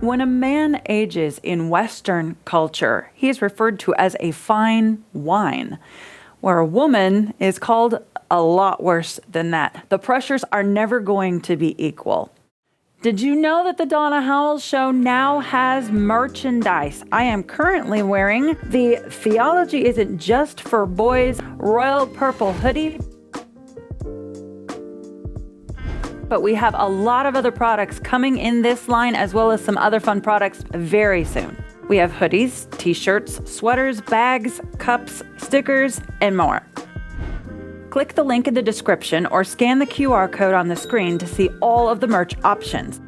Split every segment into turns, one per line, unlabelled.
When a man ages in Western culture, he is referred to as a fine wine, where a woman is called a lot worse than that. The pressures are never going to be equal. Did you know that the Donna Howell Show now has merchandise? I am currently wearing the Theology Isn't Just for Boys royal purple hoodie. But we have a lot of other products coming in this line, as well as some other fun products very soon. We have hoodies, t-shirts, sweaters, bags, cups, stickers, and more. Click the link in the description or scan the QR code on the screen to see all of the merch options.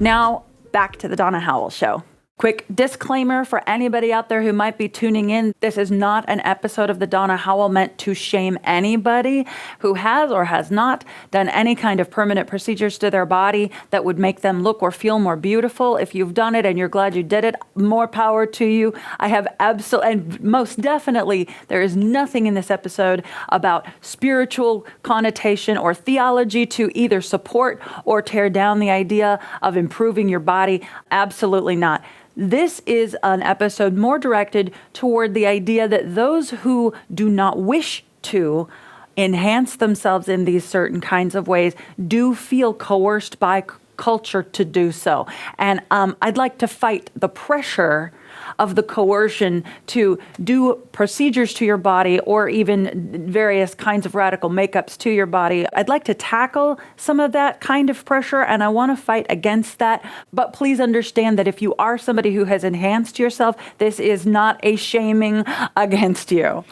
Now, back to the Donna Howell Show. Quick disclaimer for anybody out there who might be tuning in. This is not an episode of the Donna Howell meant to shame anybody who has or has not done any kind of permanent procedures to their body that would make them look or feel more beautiful. If you've done it and you're glad you did it, more power to you. I have and most definitely, there is nothing in this episode about spiritual connotation or theology to either support or tear down the idea of improving your body. Absolutely not. This is an episode more directed toward the idea that those who do not wish to enhance themselves in these certain kinds of ways do feel coerced by culture to do so. And I'd like to fight the pressure of the coercion to do procedures to your body or even various kinds of radical makeups to your body. I'd like to tackle some of that kind of pressure, and I want to fight against that. But please understand that if you are somebody who has enhanced yourself, this is not a shaming against you.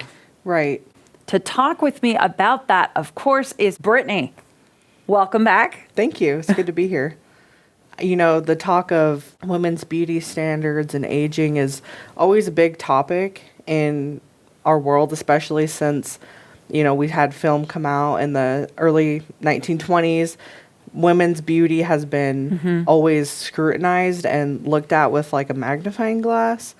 Right.
To talk with me about that, of course, is Brittany. Welcome back.
Thank you. It's good to be here. You know, the talk of women's beauty standards and aging is always a big topic in our world, especially since, you know, we had film come out in the early 1920s. Women's beauty has been always scrutinized and looked at with like a magnifying glass.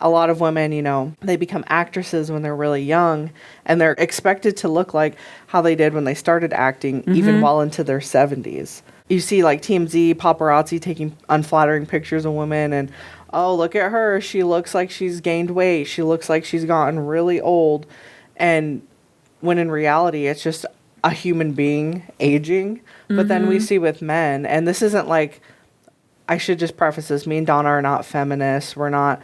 A lot of women, you know, they become actresses when they're really young and they're expected to look like how they did when they started acting, even well into their 70s. You see like TMZ, paparazzi taking unflattering pictures of women and, oh, look at her. She looks like she's gained weight. She looks like she's gotten really old. And when in reality, it's just a human being aging. But then we see with men, and this isn't like, I should just preface this, me and Donna are not feminists. We're not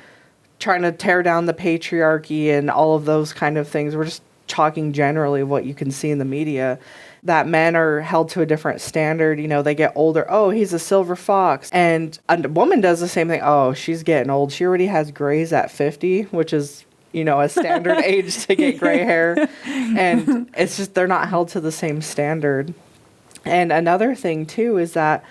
trying to tear down the patriarchy and all of those kind of things. We're just talking generally what you can see in the media, that men are held to a different standard. You know, they get older. Oh, he's a silver fox. And a woman does the same thing. Oh, she's getting old. She already has grays at 50, which is, you know, a standard age to get gray hair. And it's just, they're not held to the same standard. And another thing too is that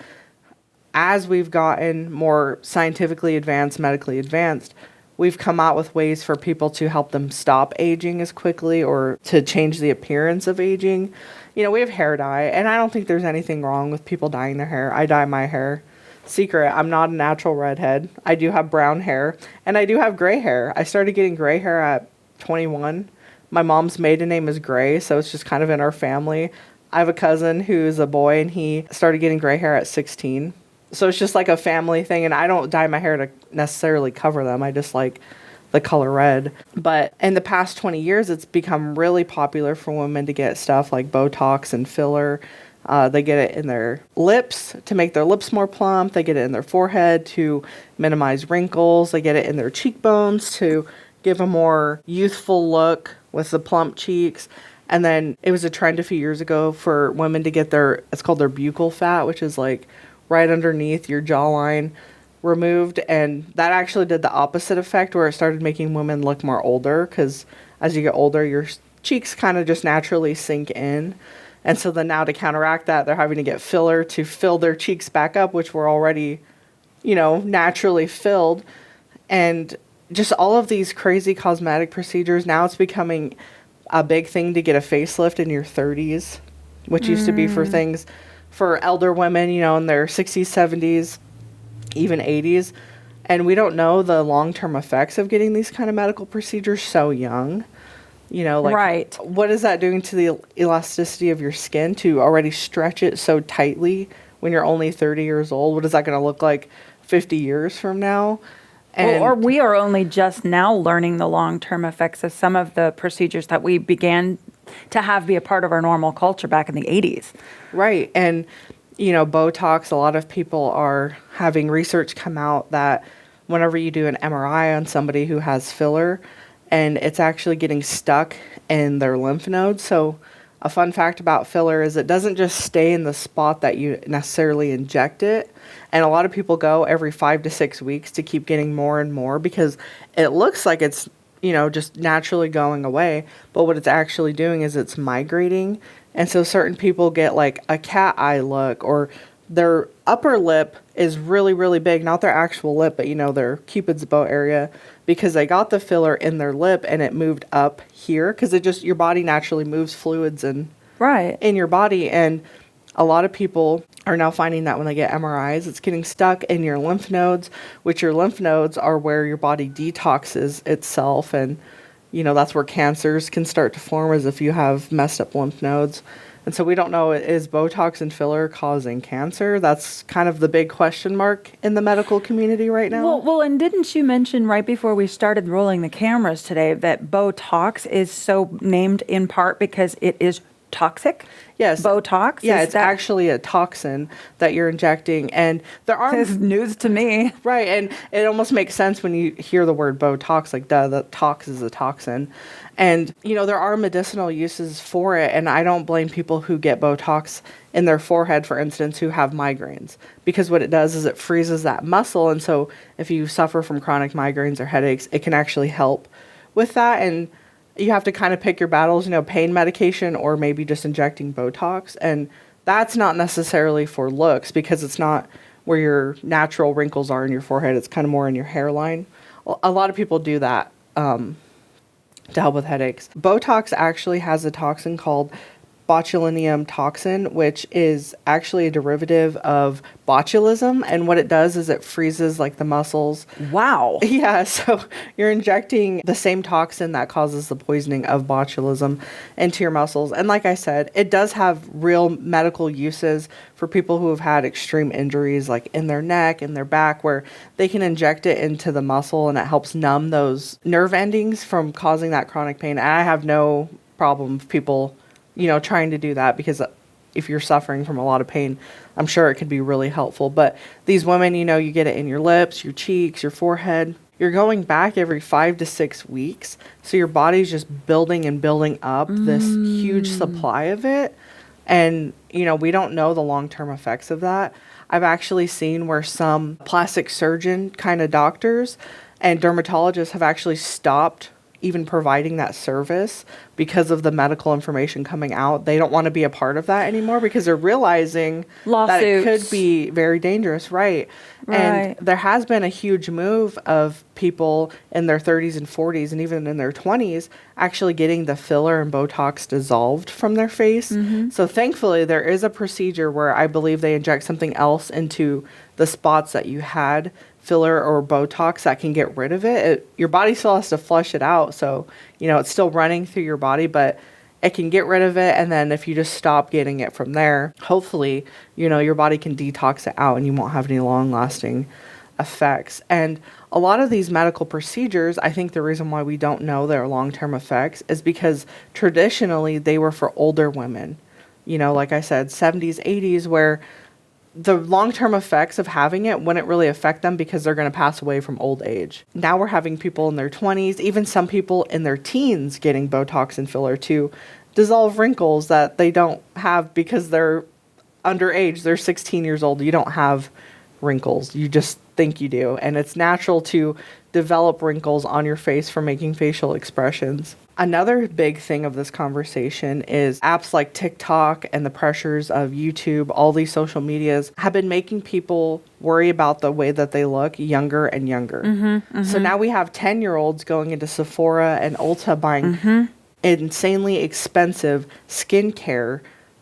as we've gotten more scientifically advanced, medically advanced, we've come out with ways for people to help them stop aging as quickly or to change the appearance of aging. You know, we have hair dye, and I don't think there's anything wrong with people dyeing their hair. I dye my hair. Secret, I'm not a natural redhead. I do have brown hair, and I do have gray hair. I started getting gray hair at 21. My mom's maiden name is Gray, so it's just kind of in our family. I have a cousin who's a boy, and he started getting gray hair at 16. So it's just like a family thing, and I don't dye my hair to necessarily cover them. I just like the color red. But in the past 20 years, it's become really popular for women to get stuff like Botox and filler. They get it in their lips to make their lips more plump. They get it in their forehead to minimize wrinkles. They get it in their cheekbones to give a more youthful look with the plump cheeks. And then it was a trend a few years ago for women to get it's called their buccal fat, which is like right underneath your jawline, removed. And that actually did the opposite effect, where it started making women look more older, because as you get older, your cheeks kind of just naturally sink in. And so then now to counteract that, they're having to get filler to fill their cheeks back up, which were already, you know, naturally filled. And just all of these crazy cosmetic procedures. Now it's becoming a big thing to get a facelift in your 30s, which used to be for things for elder women, you know, in their 60s, 70s, even 80s. And we don't know the long-term effects of getting these kind of medical procedures so young. You know, like,
right.
What is that doing to the elasticity of your skin to already stretch it so tightly when you're only 30 years old? What is that going to look like 50 years from now?
Well, or we are only just now learning the long-term effects of some of the procedures that we began to have be a part of our normal culture back in the 80s.
Right. And, Botox, a lot of people are having research come out that whenever you do an MRI on somebody who has filler, and it's actually getting stuck in their lymph nodes. So a fun fact about filler is it doesn't just stay in the spot that you necessarily inject it. And a lot of people go every 5 to 6 weeks to keep getting more and more because it looks like it's, just naturally going away. But what it's actually doing is it's migrating. And so certain people get like a cat eye look, or their upper lip is really, really big, not their actual lip, but their Cupid's bow area, because they got the filler in their lip and it moved up here because your body naturally moves fluids in your body. And a lot of people are now finding that when they get MRIs, it's getting stuck in your lymph nodes, which your lymph nodes are where your body detoxes itself. And, that's where cancers can start to form, as if you have messed up lymph nodes. And so we don't know, is Botox and filler causing cancer? That's kind of the big question mark in the medical community right now.
Well, and didn't you mention right before we started rolling the cameras today that Botox is so named in part because it is toxic?
Yes.
Botox?
Yeah, it's actually a toxin that you're injecting. And there are...
This is news to me.
Right, and it almost makes sense when you hear the word Botox, like, duh, the tox is a toxin. And, there are medicinal uses for it, and I don't blame people who get Botox in their forehead, for instance, who have migraines. Because what it does is it freezes that muscle, and so if you suffer from chronic migraines or headaches, it can actually help with that. And you have to kind of pick your battles, pain medication or maybe just injecting Botox. And that's not necessarily for looks because it's not where your natural wrinkles are in your forehead. It's kind of more in your hairline. A lot of people do that to help with headaches. Botox actually has a toxin called botulinum toxin, which is actually a derivative of botulism. And what it does is it freezes like the muscles.
Wow.
Yeah. So you're injecting the same toxin that causes the poisoning of botulism into your muscles. And like I said, it does have real medical uses for people who have had extreme injuries, like in their neck and their back, where they can inject it into the muscle and it helps numb those nerve endings from causing that chronic pain. And I have no problem with people trying to do that, because if you're suffering from a lot of pain, I'm sure it could be really helpful. But these women, you get it in your lips, your cheeks, your forehead. You're going back every 5 to 6 weeks. So your body's just building and building up this huge supply of it. And, we don't know the long-term effects of that. I've actually seen where some plastic surgeon kind of doctors and dermatologists have actually stopped even providing that service because of the medical information coming out. They don't want to be a part of that anymore because they're realizing that it could be very dangerous. Right. And there has been a huge move of people in their 30s and 40s and even in their 20s actually getting the filler and Botox dissolved from their face. Mm-hmm. So thankfully there is a procedure where I believe they inject something else into the spots that you had filler or Botox that can get rid of it. Your body still has to flush it out. So, it's still running through your body, but it can get rid of it. And then if you just stop getting it from there, hopefully, your body can detox it out and you won't have any long lasting effects. And a lot of these medical procedures, I think the reason why we don't know their long-term effects is because traditionally they were for older women, like I said, 70s, 80s, where the long-term effects of having it wouldn't really affect them because they're going to pass away from old age. Now we're having people in their 20s, even some people in their teens getting Botox and filler to dissolve wrinkles that they don't have because they're underage. They're 16 years old. You don't have wrinkles. You just think you do. And it's natural to develop wrinkles on your face from making facial expressions. Another big thing of this conversation is apps like TikTok and the pressures of YouTube. All these social medias have been making people worry about the way that they look younger and younger. Mm-hmm, mm-hmm. So now we have 10-year-olds going into Sephora and Ulta buying insanely expensive skincare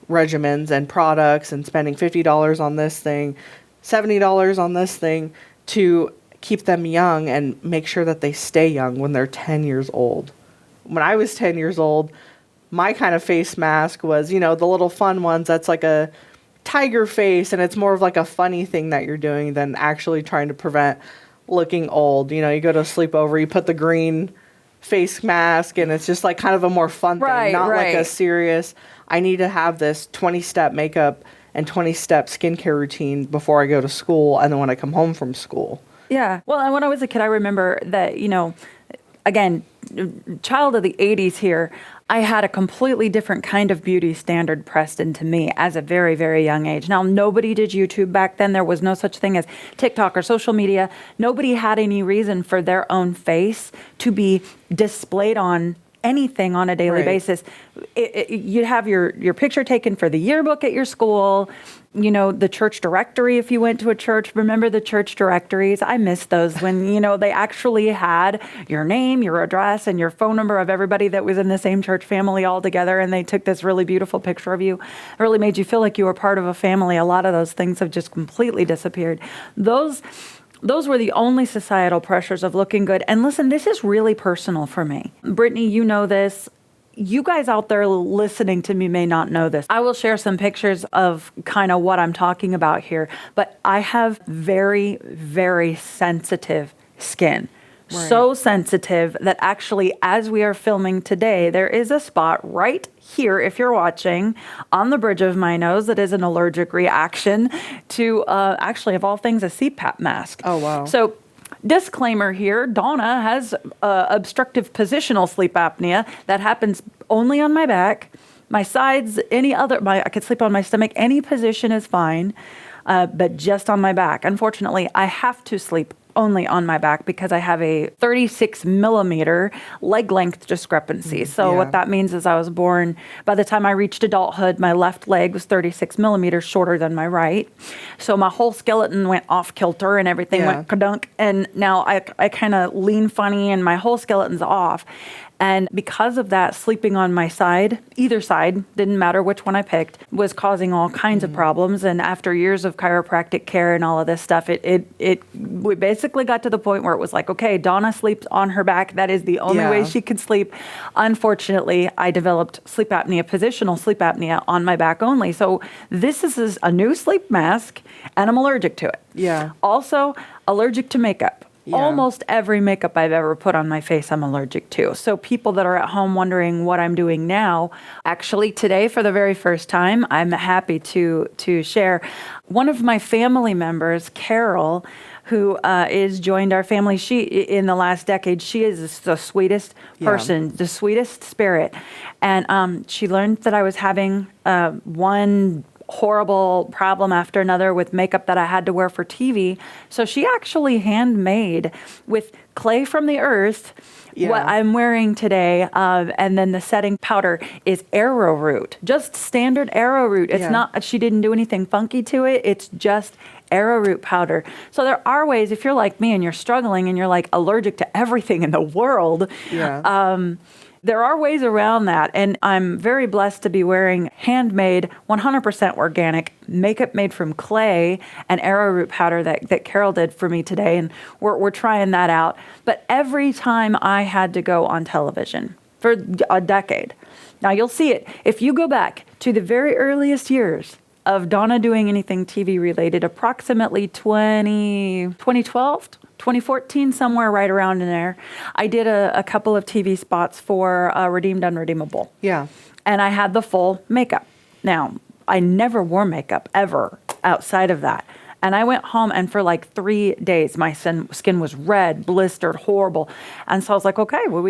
regimens and products and spending $50 on this thing, $70 on this thing to keep them young and make sure that they stay young when they're 10 years old. When I was 10 years old, my kind of face mask was, the little fun ones. That's like a tiger face, and it's more of like a funny thing that you're doing than actually trying to prevent looking old. You know, you go to a sleepover, you put the green face mask, and it's just like kind of a more fun thing, not like a serious, I need to have this 20-step makeup and 20-step skincare routine before I go to school and then when I come home from school.
Yeah. Well, and when I was a kid, I remember that, again, child of the 80s here, I had a completely different kind of beauty standard pressed into me as a very, very young age. Now, nobody did YouTube back then. There was no such thing as TikTok or social media. Nobody had any reason for their own face to be displayed on anything on a daily basis. You'd have your picture taken for the yearbook at your school, the church directory if you went to a church. Remember the church directories? I miss those when, they actually had your name, your address, and your phone number of everybody that was in the same church family all together, and they took this really beautiful picture of you. It really made you feel like you were part of a family. A lot of those things have just completely disappeared. Those were the only societal pressures of looking good. And listen, this is really personal for me. Brittany, you know this. You guys out there listening to me may not know this. I will share some pictures of kind of what I'm talking about here. But I have very, very sensitive skin. Right. So sensitive that actually, as we are filming today, there is a spot right here, if you're watching, on the bridge of my nose that is an allergic reaction to, actually, of all things, a CPAP mask. Oh, wow. So, disclaimer here, Donna has obstructive positional sleep apnea that happens only on my back. My sides, I could sleep on my stomach, any position is fine, but just on my back. Unfortunately, I have to sleep only on my back because I have a 36 millimeter leg length discrepancy. So what that means is I was born, by the time I reached adulthood, my left leg was 36 millimeters shorter than my right. So my whole skeleton went off kilter and everything went kadunk. And now I kind of lean funny and my whole skeleton's off. And because of that, sleeping on my side, either side, didn't matter which one I picked, was causing all kinds of problems. And after years of chiropractic care and all of this stuff, we basically got to the point where it was like, okay, Donna sleeps on her back. That is the only way she could sleep. Unfortunately, I developed sleep apnea, positional sleep apnea on my back only. So this is a new sleep mask, and I'm allergic to it. Yeah. Also, allergic to makeup. Yeah. Almost every makeup I've ever put on my face, I'm allergic to. So people that are at home wondering what I'm doing now, actually today, for the very first time, I'm happy to share. One of my family members, Carol, who is joined our family, in the last decade, she is the sweetest person, the sweetest spirit. And she learned that I was having one horrible problem after another with makeup that I had to wear for TV. So she actually handmade with clay from the earth what I'm wearing today. And then the setting powder is arrowroot, just standard arrowroot. It's not, she didn't do anything funky to it. It's just arrowroot powder. So there are ways, if you're like me and you're struggling and you're like allergic to everything in the world, there are ways around that, and I'm very blessed to be wearing handmade, 100% organic makeup made from clay and arrowroot powder that Carol did for me today, and we're trying that out. But every time I had to go on television for a decade, now you'll see it. If you go back to the very earliest years of Donna doing anything TV related, approximately 2012, 2014, somewhere right around in there, I did a couple of TV spots for Redeemed Unredeemable. Yeah. And I had the full makeup. Now, I never wore makeup ever outside of that. And I went home, and for like 3 days, my skin was red, blistered, horrible. And so I was like, okay, well,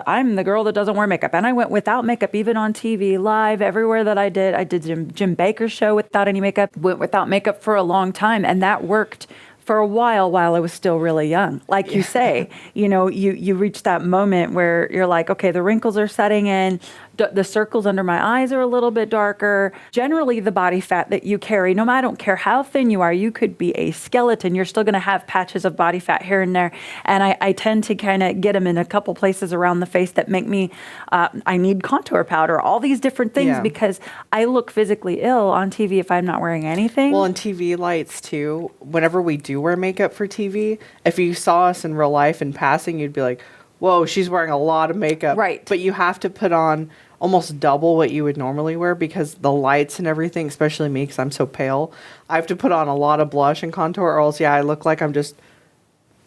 I'm the girl that doesn't wear makeup. And I went without makeup, even on TV, live, everywhere that I did. I did Jim Baker's show without any makeup, went without makeup for a long time. And that worked for a while I was still really young. Like you say, you reach that moment where you're like, okay, the wrinkles are setting in, the circles under my eyes are a little bit darker. Generally, the body fat that you carry, I don't care how thin you are, you could be a skeleton, you're still going to have patches of body fat here and there. And I tend to kind of get them in a couple places around the face that make me, I need contour powder, all these different things, because I look physically ill on TV if I'm not wearing anything.
Well, and TV lights too, whenever we do wear makeup for TV, if you saw us in real life in passing, you'd be like, whoa, she's wearing a lot of makeup. Right. But you have to put on almost double what you would normally wear because the lights and everything, especially me because I'm so pale, I have to put on a lot of blush and contour or else, I look like I'm just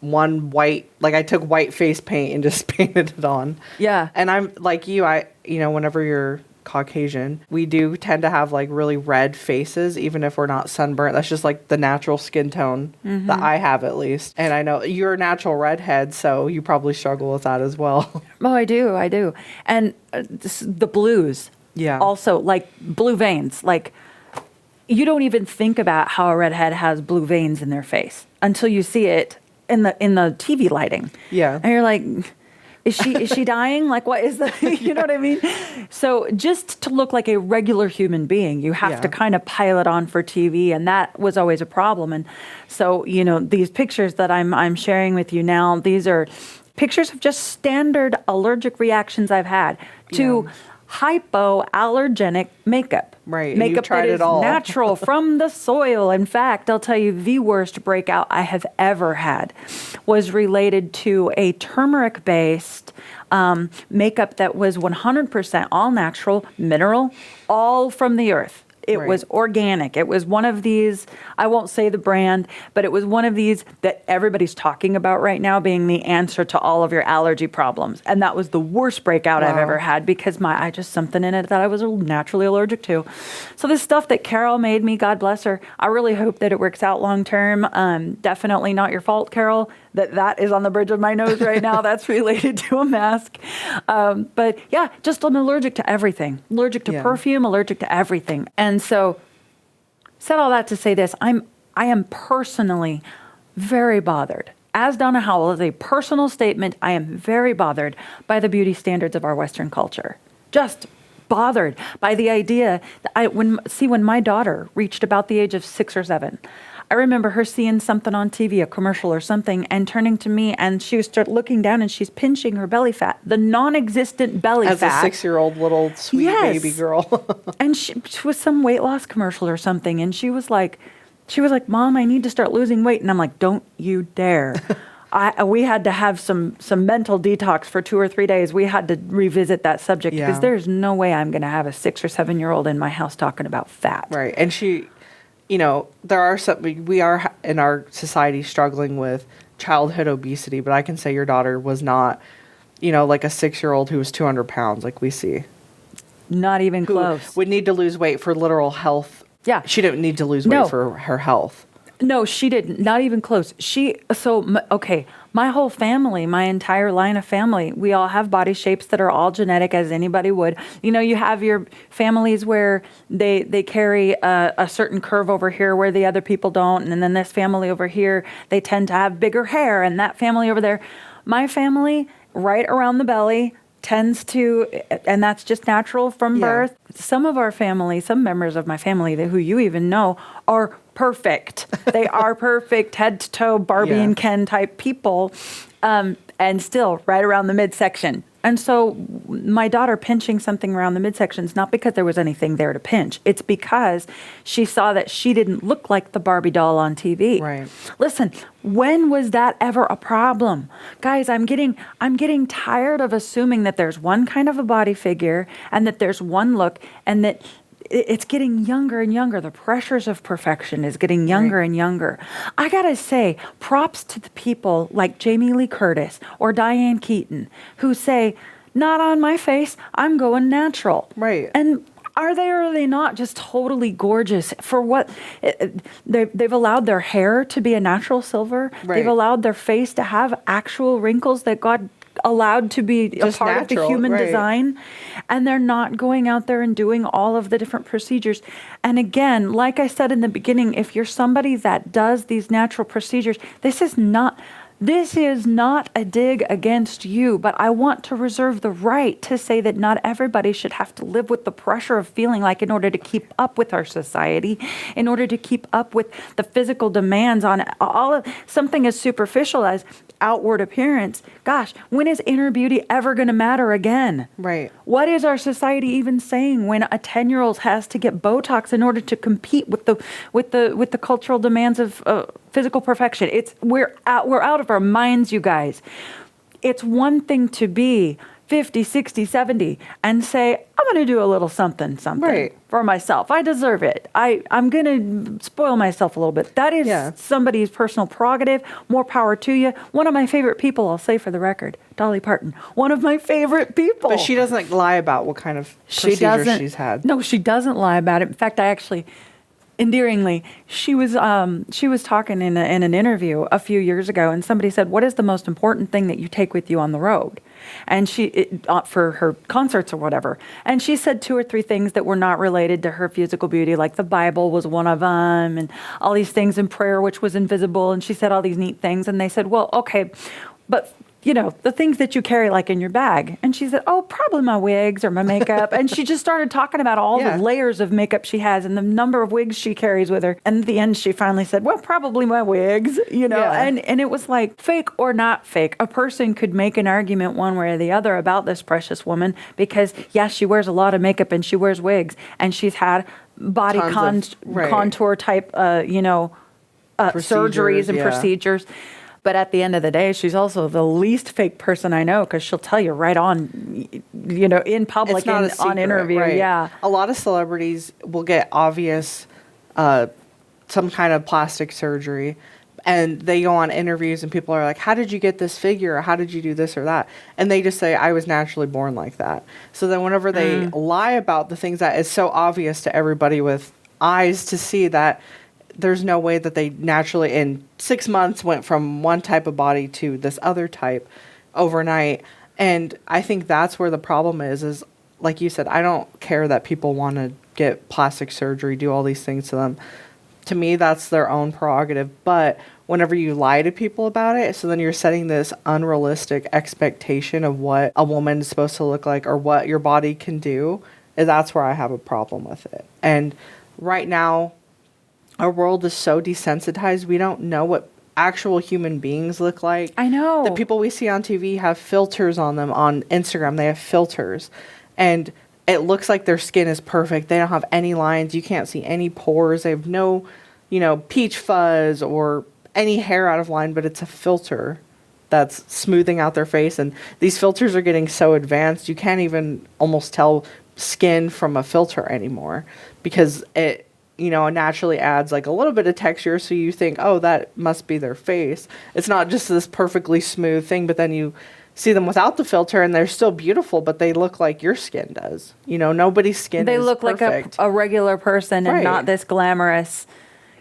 one white, like I took white face paint and just painted it on.
Yeah.
And I'm like you, whenever you're Caucasian, we do tend to have like really red faces, even if we're not sunburnt. That's just like the natural skin tone that I have, at least. And I know you're a natural redhead, so you probably struggle with that as well.
Oh, I do. And the blues.
Yeah.
Also, like blue veins. Like, you don't even think about how a redhead has blue veins in their face until you see it in the TV lighting.
Yeah.
And you're like, is she dying? Like, what is the, you know what I mean? So just to look like a regular human being, you have to kind of pile it on for TV. And that was always a problem. And so, these pictures that I'm sharing with you now, these are pictures of just standard allergic reactions I've had to hypoallergenic makeup.
Right.
Makeup
tried
that
it
is
all.
natural from the soil. In fact, I'll tell you, the worst breakout I have ever had was related to a turmeric-based makeup that was 100% all natural, mineral, all from the earth. It was organic. It was one of these, I won't say the brand, but it was one of these that everybody's talking about right now being the answer to all of your allergy problems. And that was the worst breakout I've ever had because I just something in it that I was naturally allergic to. So this stuff that Carol made me, God bless her, I really hope that it works out long term. Definitely not your fault, Carol, that is on the bridge of my nose right now. That's related to a mask. But yeah, just I'm allergic to everything. Allergic to perfume, allergic to everything. And so said all that to say this, I am personally very bothered. As Donna Howell, as a personal statement, I am very bothered by the beauty standards of our Western culture. Just bothered by the idea that when my daughter reached about the age of 6 or 7, I remember her seeing something on TV, a commercial or something, and turning to me, and she would start looking down, and she's pinching her belly fat, the non-existent belly fat.
As a 6-year-old little sweet baby girl.
And she was some weight loss commercial or something, and she was like, Mom, I need to start losing weight. And I'm like, don't you dare. We had to have some mental detox for 2 or 3 days. We had to revisit that subject because there's no way I'm going to have a 6 or 7-year-old in my house talking about fat.
Right. And she, there are we are in our society struggling with childhood obesity, but I can say your daughter was not, like a 6-year-old who was 200 pounds like we see.
Not even
who
close.
Would need to lose weight for literal health.
Yeah.
She didn't need to lose weight for her health.
No, she didn't. Not even close. My whole family, my entire line of family, we all have body shapes that are all genetic as anybody would. You have your families where they carry a certain curve over here where the other people don't. And then this family over here, they tend to have bigger hair, and that family over there. My family, right around the belly, tends to, and that's just natural from birth. Some of our family, some members of my family who you even know are perfect. They are perfect, head to toe, Barbie and Ken type people, and still right around the midsection. And so my daughter pinching something around the midsection is not because there was anything there to pinch. It's because she saw that she didn't look like the Barbie doll on TV.
Right.
Listen, when was that ever a problem? Guys, I'm getting tired of assuming that there's one kind of a body figure and that there's one look and that it's getting younger and younger. The pressures of perfection is getting younger and younger. I gotta say, props to the people like Jamie Lee Curtis or Diane Keaton who say, not on my face, I'm going natural.
Right.
And are they or are they not just totally gorgeous for what? They've allowed their hair to be a natural silver.
Right.
They've allowed their face to have actual wrinkles that God allowed to be just a part of the human design, and they're not going out there and doing all of the different procedures. And again, like I said in the beginning, if you're somebody that does these natural procedures, this is not a dig against you, but I want to reserve the right to say that not everybody should have to live with the pressure of feeling like in order to keep up with our society, in order to keep up with the physical demands on all of something as superficial as outward appearance. Gosh, when is inner beauty ever going to matter again?
Right.
What is our society even saying when a 10-year-old has to get Botox in order to compete with the cultural demands of physical perfection? We're out of our minds, you guys. It's one thing to be 50, 60, 70 and say, I'm going to do a little something
Right.
for myself. I deserve it. I'm going to spoil myself a little bit. That is somebody's personal prerogative. More power to you. One of my favorite people, I'll say for the record, Dolly Parton. One of my favorite people.
But she doesn't lie about what kind of procedure she's had.
No, she doesn't lie about it. In fact, I actually... endearingly, she was talking in an interview a few years ago, and somebody said, "What is the most important thing that you take with you on the road?" And for her concerts or whatever. And she said 2 or 3 things that were not related to her physical beauty, like the Bible was one of them, and all these things in prayer, which was invisible. And she said all these neat things, and they said, "Well, okay, but." The things that you carry like in your bag. And she said, "Oh, probably my wigs or my makeup." And she just started talking about all the layers of makeup she has and the number of wigs she carries with her. And at the end, she finally said, "Well, probably my wigs," and it was like, fake or not fake. A person could make an argument one way or the other about this precious woman because, she wears a lot of makeup and she wears wigs and she's had body contour type, surgeries and procedures. But at the end of the day, she's also the least fake person I know because she'll tell you right on, in public and on interview.
Right.
Yeah.
A lot of celebrities will get obvious some kind of plastic surgery, and they go on interviews and people are like, "How did you get this figure? Or how did you do this or that?" And they just say, "I was naturally born like that." So then whenever they lie about the things that is so obvious to everybody with eyes to see that, there's no way that they naturally in 6 months went from one type of body to this other type overnight. And I think that's where the problem is like you said, I don't care that people want to get plastic surgery, do all these things to them. To me, that's their own prerogative. But whenever you lie to people about it, so then you're setting this unrealistic expectation of what a woman is supposed to look like or what your body can do, and that's where I have a problem with it. And right now, our world is so desensitized. We don't know what actual human beings look like.
I know.
The people we see on TV have filters on them. On Instagram, they have filters. And it looks like their skin is perfect. They don't have any lines. You can't see any pores. They have no, peach fuzz or any hair out of line, but it's a filter that's smoothing out their face. And these filters are getting so advanced, you can't even almost tell skin from a filter anymore because it naturally adds like a little bit of texture. So you think, oh, that must be their face. It's not just this perfectly smooth thing, but then you see them without the filter and they're still beautiful, but they look like your skin does. Nobody's skin is perfect.
They look like a regular person and not this glamorous.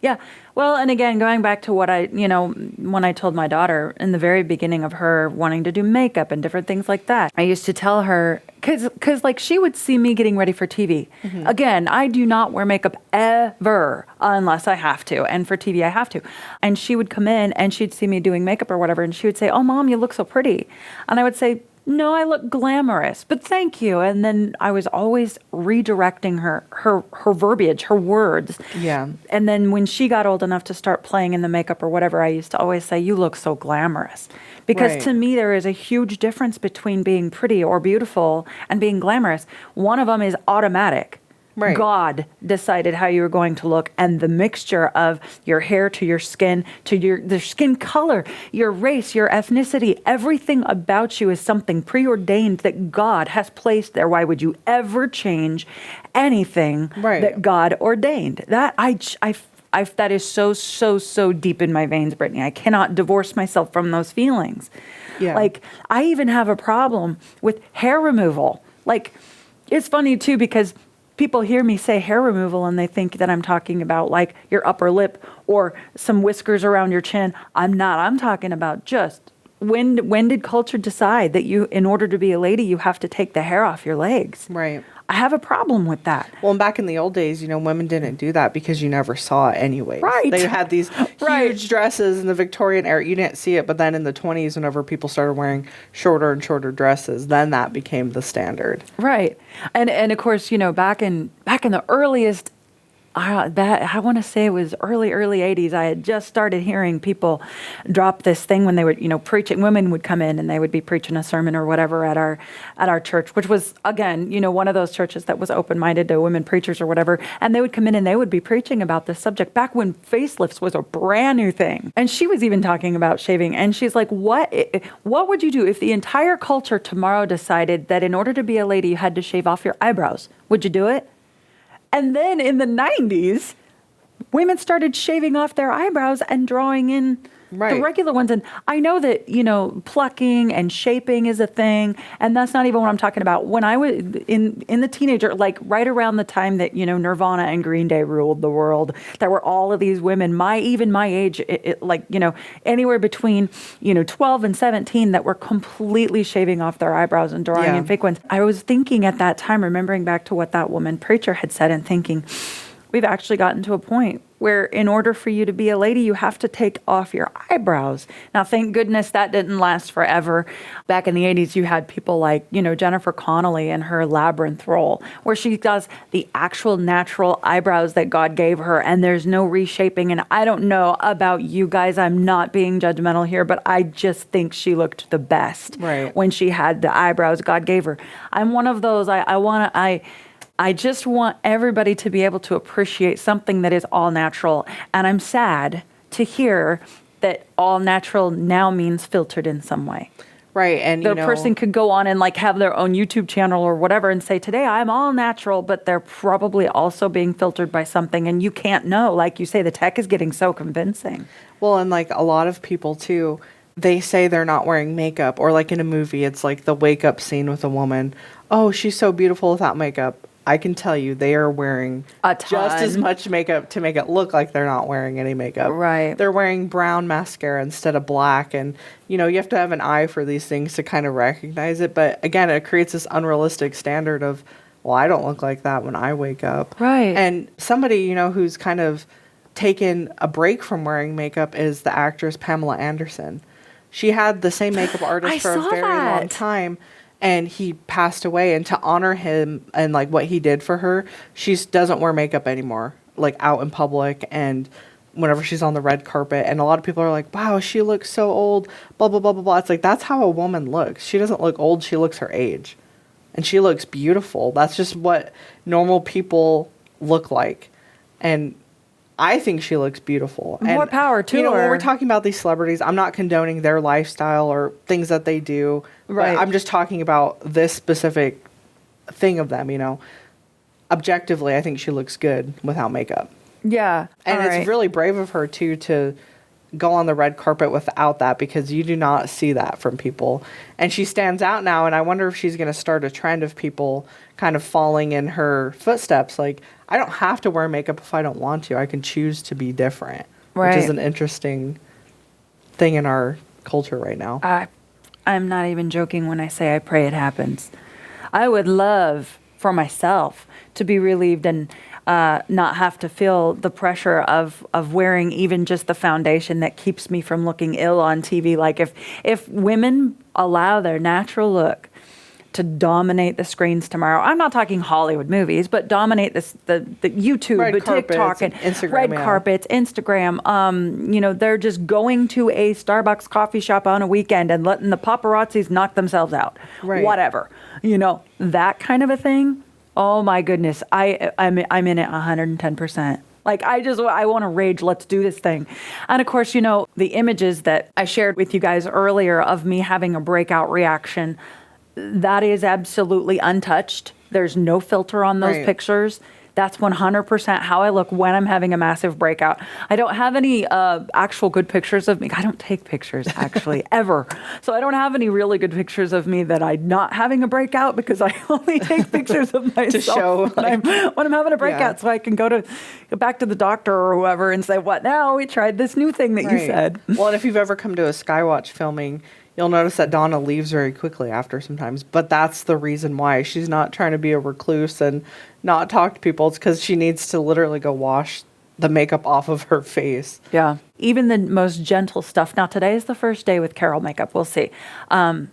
Yeah. Well, and again, going back to what when I told my daughter in the very beginning of her wanting to do makeup and different things like that, I used to tell her, because like she would see me getting ready for TV. Mm-hmm. Again, I do not wear makeup ever unless I have to. And for TV, I have to. And she would come in and she'd see me doing makeup or whatever. And she would say, "Oh, Mom, you look so pretty." And I would say, "No, I look glamorous, but thank you." And then I was always redirecting her verbiage, her words.
Yeah.
And then when she got old enough to start playing in the makeup or whatever, I used to always say, "You look so glamorous." Because to me, there is a huge difference between being pretty or beautiful and being glamorous. One of them is automatic. Right. God decided how you were going to look, and the mixture of your hair to your skin, to the skin color, your race, your ethnicity, everything about you is something preordained that God has placed there. Why would you ever change anything that God ordained? That that is so deep in my veins, Brittany. I cannot divorce myself from those feelings. Yeah. Like, I even have a problem with hair removal. Like, it's funny too because people hear me say hair removal and they think that I'm talking about like your upper lip or some whiskers around your chin. I'm not. I'm talking about just when did culture decide that in order to be a lady, you have to take the hair off your legs? Right. I have a problem with that.
Well, and back in the old days, women didn't do that because you never saw it anyway. Right. They had these huge dresses in the Victorian era. You didn't see it, but then in the 20s, whenever people started wearing shorter and shorter dresses, then that became the standard.
Right. And of course, back in the earliest I want to say it was early 80s. I had just started hearing people drop this thing when they would, preaching. Women would come in and they would be preaching a sermon or whatever at our church, which was, again, one of those churches that was open-minded to women preachers or whatever. And they would come in and they would be preaching about this subject back when facelifts was a brand new thing. And she was even talking about shaving. And she's like, what would you do if the entire culture tomorrow decided that in order to be a lady, you had to shave off your eyebrows? Would you do it? And then in the 90s, women started shaving off their eyebrows and drawing in the regular ones. And I know that, plucking and shaping is a thing. And that's not even what I'm talking about. When I was in the teenager, like right around the time that, Nirvana and Green Day ruled the world, there were all of these women, my age, anywhere between, 12 and 17 that were completely shaving off their eyebrows and drawing in fake ones. I was thinking at that time, remembering back to what that woman preacher had said and thinking, we've actually gotten to a point where in order for you to be a lady, you have to take off your eyebrows. Now, thank goodness that didn't last forever. Back in the 80s, you had people like, Jennifer Connelly in her Labyrinth role, where she does the actual natural eyebrows that God gave her, and there's no reshaping. And I don't know about you guys, I'm not being judgmental here, but I just think she looked the best when she had the eyebrows God gave her. I'm one of those, I just want everybody to be able to appreciate something that is all natural. And I'm sad to hear that all natural now means filtered in some way.
Right. And
the person could go on and have their own YouTube channel or whatever and say, today I'm all natural, but they're probably also being filtered by something. And you can't know. Like you say, the tech is getting so convincing.
Well, and a lot of people too, they say they're not wearing makeup, or in a movie, it's the wake up scene with a woman. Oh, she's so beautiful without makeup. I can tell you they are wearing just as much makeup to make it look like they're not wearing any makeup.
Right.
They're wearing brown mascara instead of black. And, you have to have an eye for these things to kind of recognize it. But again, it creates this unrealistic standard of, well, I don't look like that when I wake up.
Right.
And somebody, who's kind of taken a break from wearing makeup is the actress Pamela Anderson. She had the same makeup artist for a very long time. And he passed away, and to honor him and what he did for her, she doesn't wear makeup anymore, out in public and whenever she's on the red carpet. And a lot of people are like, wow, she looks so old, blah, blah, blah, blah, blah. It's that's how a woman looks. She doesn't look old. She looks her age, and she looks beautiful. That's just what normal people look like. And I think she looks beautiful.
More power to her.
When we're talking about these celebrities, I'm not condoning their lifestyle or things that they do.
Right.
But I'm just talking about this specific thing of them, Objectively, I think she looks good without makeup.
Yeah.
And it's really brave of her, too, to go on the red carpet without that, because you do not see that from people. And she stands out now, and I wonder if she's going to start a trend of people kind of falling in her footsteps. I don't have to wear makeup if I don't want to. I can choose to be different, which is an interesting thing in our culture right now.
I'm not even joking when I say I pray it happens. I would love for myself to be relieved and not have to feel the pressure of wearing even just the foundation that keeps me from looking ill on TV. If women allow their natural look to dominate the screens tomorrow. I'm not talking Hollywood movies, but dominate the YouTube, the TikTok, and
Instagram,
red carpets, Instagram. They're just going to a Starbucks coffee shop on a weekend and letting the paparazzis knock themselves out.
Right.
Whatever. That kind of a thing. Oh my goodness. I'm in it 110%. I want to rage. Let's do this thing. And of course, the images that I shared with you guys earlier of me having a breakout reaction, that is absolutely untouched. There's no filter on those pictures. That's 100% how I look when I'm having a massive breakout. I don't have any actual good pictures of me. I don't take pictures, actually, ever. So I don't have any really good pictures of me that I'm not having a breakout, because I only take pictures of myself
to show,
when I'm having a breakout, so I can go back to the doctor or whoever and say, what now? We tried this new thing that you said.
Well, and if you've ever come to a Skywatch filming, you'll notice that Donna leaves very quickly after sometimes. But that's the reason why. She's not trying to be a recluse and not talk to people. It's because she needs to literally go wash the makeup off of her face.
Yeah. Even the most gentle stuff. Now, today is the first day with Carol makeup. We'll see. I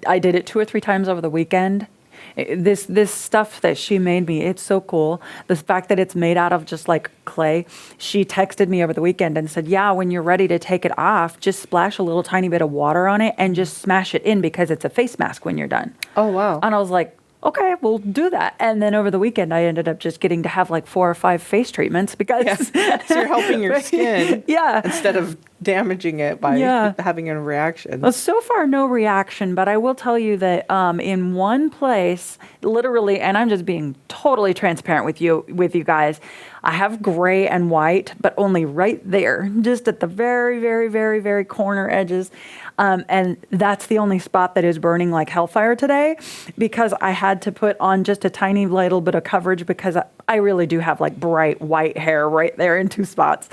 did it 2 or 3 times over the weekend. This stuff that she made me, it's so cool. The fact that it's made out of just like clay. She texted me over the weekend and said, yeah, when you're ready to take it off, just splash a little tiny bit of water on it and just smash it in because it's a face mask when you're done.
Oh, wow.
And I was like, okay, we'll do that. And then over the weekend, I ended up just getting to have like 4 or 5 face treatments because
So you're helping your skin instead of damaging it by having a reaction.
Well, so far, no reaction, but I will tell you that in one place, literally, and I'm just being totally transparent with you guys, I have gray and white, but only right there, just at the very, very, very, very corner edges. And that's the only spot that is burning like hellfire today because I had to put on just a tiny little bit of coverage because I really do have like bright white hair right there in 2 spots.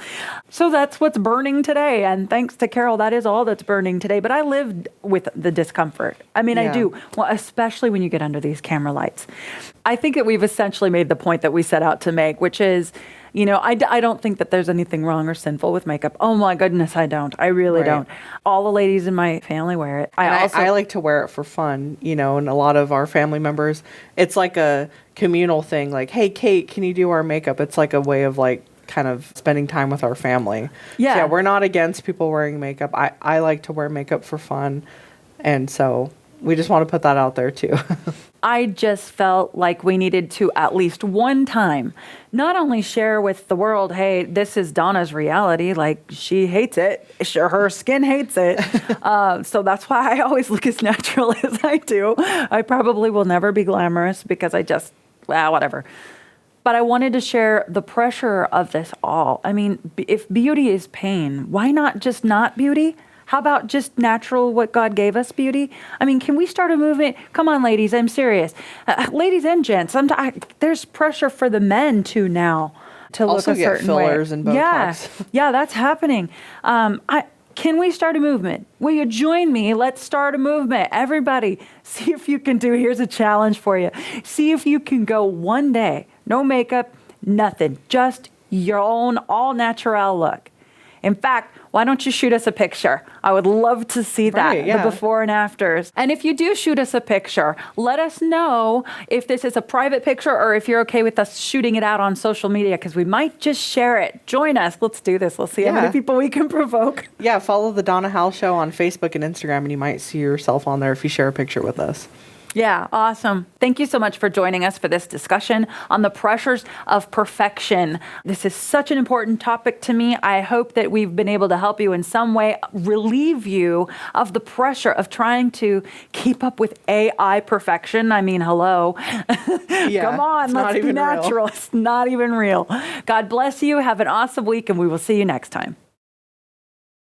So that's what's burning today. And thanks to Carol, that is all that's burning today. But I lived with the discomfort. I mean, I do. Well, especially when you get under these camera lights. I think that we've essentially made the point that we set out to make, which is, you know, I don't think that there's anything wrong or sinful with makeup. Oh my goodness, I don't. I really don't. All the ladies in my family wear it.
I like to wear it for fun, you know, and a lot of our family members, it's like a communal thing. Like, hey, Kate, can you do our makeup? It's like a way of like kind of spending time with our family.
Yeah.
So, we're not against people wearing makeup. I like to wear makeup for fun. And so we just want to put that out there too.
I just felt like we needed to at least one time not only share with the world, hey, this is Donna's reality, like she hates it, sure, her skin hates it. So that's why I always look as natural as I do. I probably will never be glamorous because I just, whatever. But I wanted to share the pressure of this all. I mean, if beauty is pain, why not just not beauty? How about just natural, what God gave us, beauty? I mean, can we start a movement? Come on, ladies, I'm serious. Ladies and gents, there's pressure for the men, too, now to look
also
a certain way.
Also get fillers and Botox.
Yeah, that's happening. Can we start a movement? Will you join me? Let's start a movement. Everybody, see if you can do, here's a challenge for you. See if you can go one day, no makeup, nothing, just your own all-natural look. In fact, why don't you shoot us a picture? I would love to see that, the before and afters. And if you do shoot us a picture, let us know if this is a private picture or if you're okay with us shooting it out on social media because we might just share it. Join us. Let's do this. Let's see how many people we can provoke.
Yeah, follow the Donna Howell Show on Facebook and Instagram, and you might see yourself on there if you share a picture with us.
Yeah, awesome. Thank you so much for joining us for this discussion on the pressures of perfection. This is such an important topic to me. I hope that we've been able to help you in some way, relieve you of the pressure of trying to keep up with AI perfection. I mean, hello. Come on, let's be natural. It's not even real. God bless you. Have an awesome week, and we will see you next time.